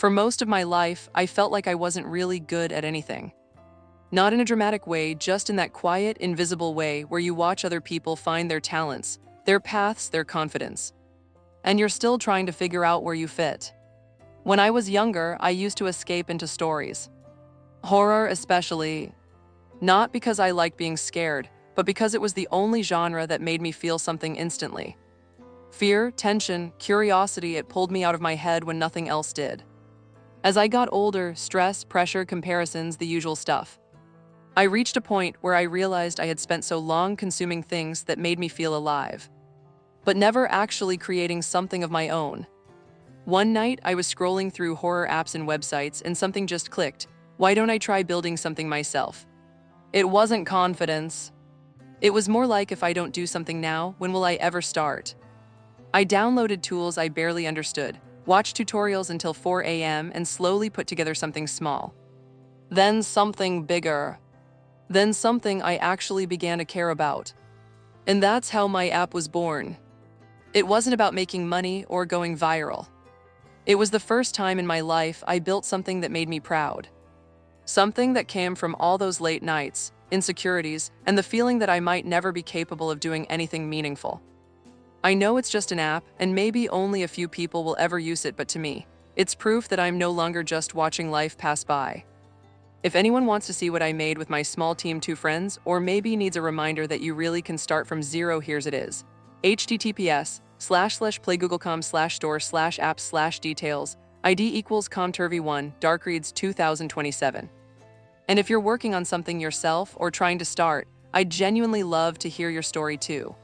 For most of my life, I felt like I wasn't really good at anything. Not in a dramatic way, just in that quiet, invisible way where you watch other people find their talents, their paths, their confidence. And you're still trying to figure out where you fit. When I was younger, I used to escape into stories. Horror especially, not because I liked being scared, but because it was the only genre that made me feel something instantly. Fear, tension, curiosity, it pulled me out of my head when nothing else did. As I got older, stress, pressure, comparisons, the usual stuff. I reached a point where I realized I had spent so long consuming things that made me feel alive, but never actually creating something of my own. One night, I was scrolling through horror apps and websites and something just clicked. Why don't I try building something myself? It wasn't confidence. It was more like, if I don't do something now, when will I ever start? I downloaded tools I barely understood, watched tutorials until 4 a.m., and slowly put together something small. Then something bigger. Then something I actually began to care about. And that's how my app was born. It wasn't about making money or going viral. It was the first time in my life I built something that made me proud. Something that came from all those late nights, insecurities, and the feeling that I might never be capable of doing anything meaningful. I know it's just an app, and maybe only a few people will ever use it, but to me, it's proof that I'm no longer just watching life pass by. If anyone wants to see what I made with my small team, 2 friends, or maybe needs a reminder that you really can start from zero, here's it is. https://playgoogle.com/store/apps/details, ID equals comturvy1, Darkreads 2027. And if you're working on something yourself or trying to start, I'd genuinely love to hear your story too.